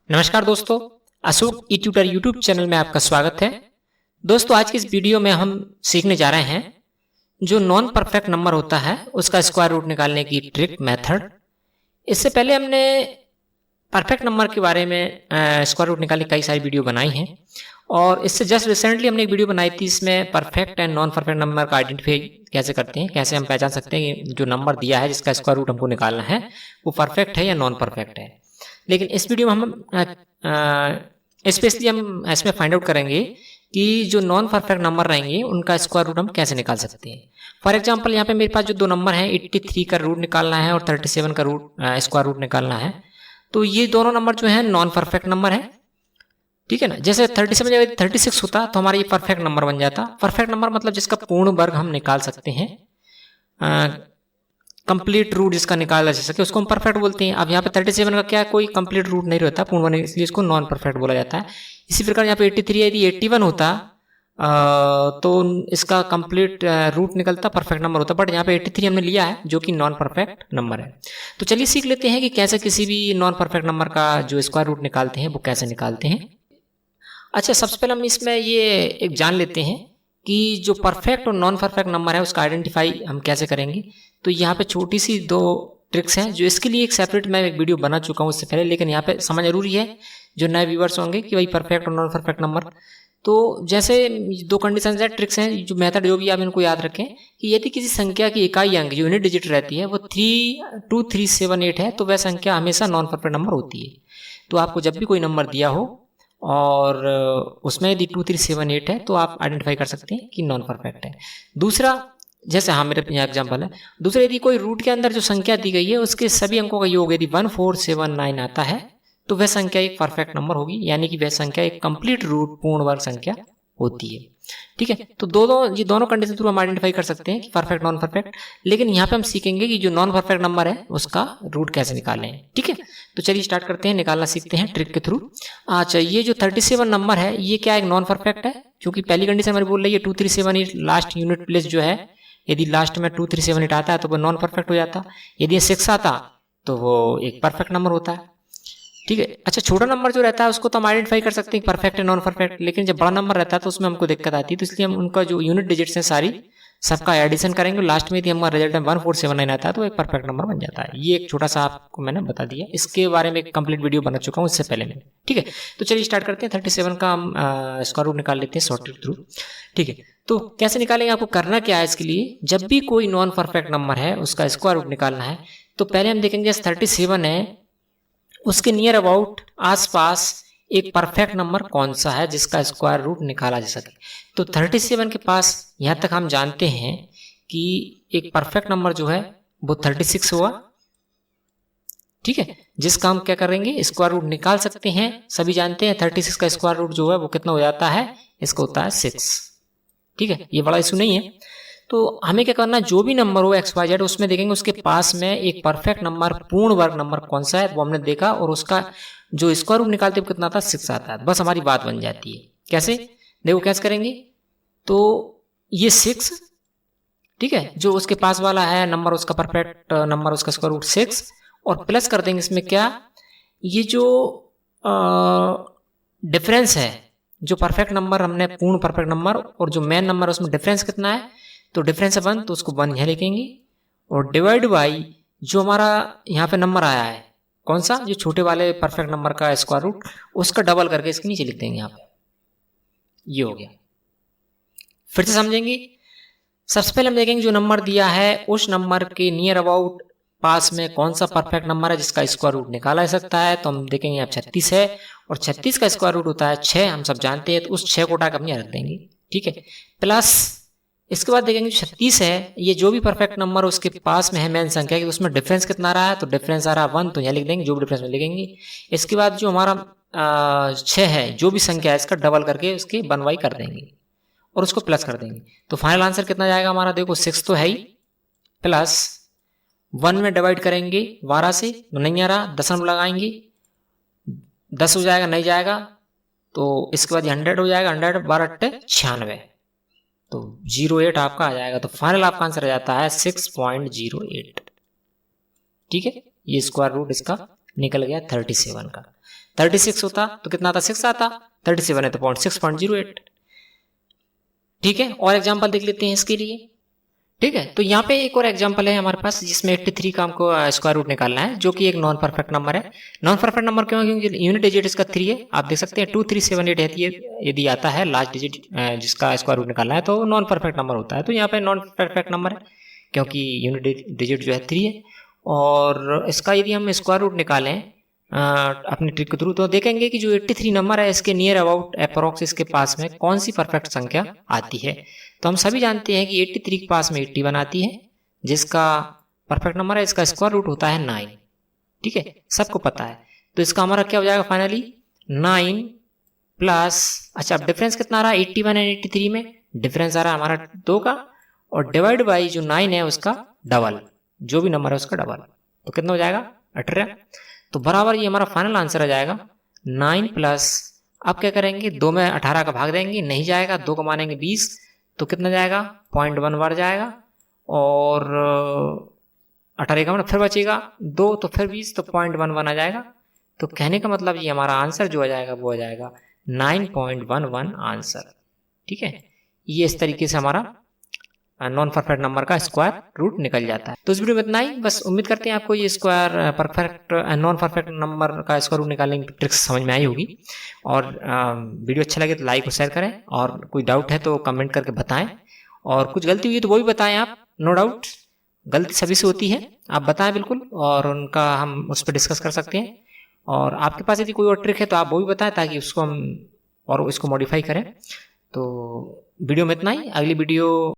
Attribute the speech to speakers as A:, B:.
A: नमस्कार दोस्तों, अशोक ई tutor YouTube channel में आपका स्वागत है। दोस्तों, आज की इस वीडियो में हम सीखने जा रहे हैं जो नॉन परफेक्ट नंबर होता है उसका स्क्वायर रूट निकालने की ट्रिक मेथड। इससे पहले हमने परफेक्ट नंबर के बारे में स्क्वायर रूट निकालने की कई सारी वीडियो बनाई हैं और इससे जस्ट रिसेंटली हमने एक वीडियो बनाई थी। इसमें perfect and non perfect number का आइडेंटिफाई कैसे करते हैं, कैसे हम पहचान सकते हैं कि जो नंबर दिया है जिसका स्क्वायर रूट हमको निकालना है वो परफेक्ट है या नॉन परफेक्ट है। लेकिन इस वीडियो में हम स्पेशली हम इसमें फाइंड आउट करेंगे कि जो नॉन परफेक्ट नंबर रहेंगे उनका स्क्वायर रूट हम कैसे निकाल सकते हैं। फॉर एग्जांपल, यहाँ पे मेरे पास जो दो नंबर हैं 83 का रूट निकालना है और 37 का स्क्वायर रूट निकालना है। तो ये दोनों नंबर जो है नॉन परफेक्ट नंबर है, ठीक है ना। जैसे 37 जगह 36 होता तो हमारा ये परफेक्ट नंबर बन जाता। परफेक्ट नंबर मतलब जिसका पूर्ण वर्ग हम निकाल सकते हैं, कंप्लीट रूट जिसका निकाला जा सके उसको हम परफेक्ट बोलते हैं। अब यहाँ पे 37 का क्या कोई कंप्लीट रूट नहीं रहता पूर्ण वर्ग, इसलिए इसको नॉन परफेक्ट बोला जाता है। इसी प्रकार यहाँ पे 83 है, यदि 81 होता तो इसका कंप्लीट रूट निकलता, परफेक्ट नंबर होता। बट यहाँ पे 83 हमने लिया है जो कि नॉन परफेक्ट नंबर है। तो चलिए सीख लेते हैं कि कैसे किसी भी नॉन परफेक्ट नंबर का जो स्क्वायर रूट निकालते हैं वो कैसे निकालते हैं। अच्छा, सबसे पहले हम इसमें ये एक जान लेते हैं कि जो परफेक्ट और नॉन परफेक्ट नंबर है उसका आइडेंटिफाई हम कैसे करेंगे। तो यहाँ पे छोटी सी दो ट्रिक्स हैं जो इसके लिए एक सेपरेट मैं एक वीडियो बना चुका हूँ इससे पहले, लेकिन यहाँ पे समझ जरूरी है जो नए व्यूवर्स होंगे कि भाई परफेक्ट और नॉन परफेक्ट नंबर। तो जैसे दो कंडीशन है, ट्रिक्स हैं, जो मेथड जो भी आप इनको याद रखें कि यदि किसी संख्या की इकाई अंक जो यूनिट डिजिट रहती है वो 32378 है तो वह संख्या हमेशा नॉन परफेक्ट नंबर होती है। तो आपको जब भी कोई नंबर दिया हो और उसमें यदि 2378 है तो आप आइडेंटिफाई कर सकते हैं कि नॉन परफेक्ट है। दूसरा, जैसे मेरे यहाँ एग्जाम्पल है, दूसरा यदि कोई रूट के अंदर जो संख्या दी गई है उसके सभी अंकों का योग यदि 1479 आता है तो वह संख्या एक परफेक्ट नंबर होगी, यानी कि वह संख्या एक कंप्लीट रूट पूर्ण वर्ग संख्या होती है। ठीक है, तो ये दोनों कंडीशन थ्रू हम आइडेंटिफाई कर सकते हैं कि परफेक्ट नॉन परफेक्ट। लेकिन यहाँ पे हम सीखेंगे कि जो नॉन परफेक्ट नंबर है उसका रूट कैसे निकालें। ठीक है, तो चलिए स्टार्ट करते हैं, निकालना सीखते हैं ट्रिक के थ्रू। अच्छा, ये जो 37 नंबर है ये क्या एक नॉन परफेक्ट है, क्योंकि पहली कंडीशन हमारी बोल रही है 2378 लास्ट यूनिट प्लेस जो है, यदि लास्ट में 2378 आता है तो वो नॉन परफेक्ट हो जाता। यदि 6 आता तो वो एक परफेक्ट नंबर होता है। ठीक है। अच्छा, छोटा नंबर जो रहता है उसको तो हम आइडेंटिफाई कर सकते हैं परफेक्ट है नॉन परफेक्ट, लेकिन जब बड़ा नंबर रहता है तो उसमें हमको दिक्कत आती है। तो इसलिए हम उनका जो यूनिट डिजिट्स हैं सारी सबका एडिशन करेंगे, लास्ट में यदि हमारा रिजल्ट में 1479 आता है तो एक परफेक्ट नंबर बन जाता है। ये एक छोटा सा आपको मैंने बता दिया, इसके बारे में एक कंप्लीट वीडियो बना चुका हूँ इससे पहले में। ठीक है, तो चलिए स्टार्ट करते हैं। 37 का हम स्क्वायर रूट निकाल लेते हैं शॉर्ट ट्रिक थ्रू। ठीक है, तो कैसे निकालेंगे, आपको करना क्या है इसके लिए, जब भी कोई नॉन परफेक्ट नंबर है उसका स्क्वायर रूट निकालना है तो पहले हम देखेंगे 37 है उसके नियर अबाउट आसपास एक परफेक्ट नंबर कौन सा है जिसका स्क्वायर रूट निकाला जा सके। तो 37 के पास यहाँ तक हम जानते हैं कि एक परफेक्ट नंबर जो है वो 36 हुआ। ठीक है, जिसका हम क्या करेंगे स्क्वायर रूट निकाल सकते हैं। सभी जानते हैं 36 का स्क्वायर रूट जो है वो कितना हो जाता है, इसका होता है 6। ठीक है, ये बड़ा इशू नहीं है। तो हमें क्या करना है, जो भी नंबर हो XYZ उसमें देखेंगे उसके पास में एक परफेक्ट नंबर पूर्ण वर्ग नंबर कौन सा है वो हमने देखा और उसका जो स्क्वायर रूट निकालते हुए कितना आता है 6 आता है। बस हमारी बात बन जाती है। कैसे, देखो कैसे करेंगे, तो ये 6, ठीक है, जो उसके पास वाला है नंबर उसका परफेक्ट नंबर उसका स्क्वायर रूट 6 और प्लस कर देंगे इसमें क्या, ये जो डिफरेंस है, जो परफेक्ट नंबर हमने पूर्ण परफेक्ट नंबर और जो मेन नंबर उसमें डिफरेंस कितना है, तो डिफरेंस है 1 तो उसको 1 यहाँ लिखेंगे और डिवाइड बाई जो हमारा यहाँ पे नंबर आया है कौन सा, जो छोटे वाले परफेक्ट नंबर का स्क्वायर रूट, उसका डबल करके इसके नीचे लिख देंगे यहाँ पे। ये हो गया। फिर से समझेंगे, सबसे पहले हम देखेंगे जो नंबर दिया है उस नंबर के नियर अबाउट पास में कौन सा परफेक्ट नंबर है जिसका स्क्वायर रूट निकाला जा सकता है। तो हम देखेंगे अब 36 है और 36 का स्क्वायर रूट होता है 6, हम सब जानते हैं। तो उस 6 को उठा कर हम यहाँ रख देंगे। ठीक है, प्लस इसके बाद देखेंगे 36 है, ये जो भी परफेक्ट नंबर उसके पास में है मेन संख्या की, उसमें डिफरेंस कितना रहा है, तो डिफरेंस आ रहा है 1 तो यहाँ लिख देंगे, जो भी डिफरेंस में लिखेंगे। इसके बाद जो हमारा 6 है, जो भी संख्या है इसका डबल करके उसकी 1/y कर देंगे और उसको प्लस कर देंगे। तो फाइनल आंसर कितना जाएगा हमारा, देखो 6 तो है ही, प्लस 1 में डिवाइड करेंगे 12 से तो नहीं आ रहा, दशमलव लगाएंगे 10 हो जाएगा, नहीं जाएगा, तो इसके बाद 100 हो जाएगा, 100 12 96 तो 08 आपका आ जाएगा। तो फाइनल आपका आंसर आ जाता है 6.08। ठीक है, ये स्क्वायर रूट इसका निकल गया 37 का। 36 होता तो कितना आता, 6 आता, 37 है तो 6.08। ठीक है, और एग्जाम्पल देख लेते हैं इसके लिए। ठीक है, तो यहाँ पे एक और एग्जांपल है हमारे पास जिसमें 83 का हमको स्क्वायर रूट निकालना है, जो कि एक नॉन परफेक्ट नंबर है। नॉन परफेक्ट नंबर क्यों, क्योंकि यूनिट डिजिट इसका 3 है। आप देख सकते हैं 2378 यदि आता है लास्ट डिजिट जिसका स्क्वायर रूट निकालना है तो नॉन परफेक्ट नंबर होता है। तो यहाँ पे नॉन परफेक्ट नंबर है क्योंकि यूनिट डिजिट जो है 3 है। और इसका यदि हम स्क्वायर रूट निकालें अपनी ट्रिक के थ्रू तो देखेंगे कि जो 83 नंबर है इसके नियर अबाउट अप्रोक्स इसके पास में कौन सी परफेक्ट संख्या आती है। तो हम सभी जानते हैं कि 83 के पास में 81 आती है जिसका परफेक्ट नंबर है, इसका स्क्वायर रूट होता है 9। ठीक है, सबको पता है। तो इसका हमारा क्या हो जाएगा फाइनली 9 प्लस, अच्छा अब डिफरेंस कितना आ रहा है 81 एंड 83 में, डिफरेंस आ रहा है हमारा 2 का, और डिवाइड बाई जो 9 है उसका डबल, जो भी नंबर है उसका डबल, तो कितना हो जाएगा 18। तो बराबर ये हमारा फाइनल आंसर आ जाएगा 9 प्लस, अब क्या करेंगे 2 में 18 का भाग देंगे, नहीं जाएगा, 2 को मानेंगे 20, तो कितना जाएगा 0.1 बार जाएगा, और 18 का मतलब फिर बचेगा 2, तो फिर 20, तो 0.11 आ जाएगा। तो कहने का मतलब ये हमारा आंसर जो आ जाएगा वो आ जाएगा 9.11 आंसर। ठीक है, ये इस तरीके से हमारा नॉन परफेक्ट नंबर का स्क्वायर रूट निकल जाता है। तो इस वीडियो में इतना ही, बस उम्मीद करते हैं आपको ये square perfect non perfect number का स्क्वायर रूट निकालने की ट्रिक्स समझ में आई होगी। और वीडियो अच्छा लगे तो लाइक और शेयर करें, और कोई डाउट है तो कमेंट करके बताएं, और कुछ गलती हुई तो वो भी बताएं आप, नो डाउट गलती सभी से होती है, आप बताएं बिल्कुल, और उनका हम उस पर डिस्कस कर सकते हैं। और आपके पास यदि कोई और ट्रिक है तो आप वो भी बताएं ताकि उसको हम और इसको मॉडिफाई करें। तो वीडियो में इतना ही, अगली वीडियो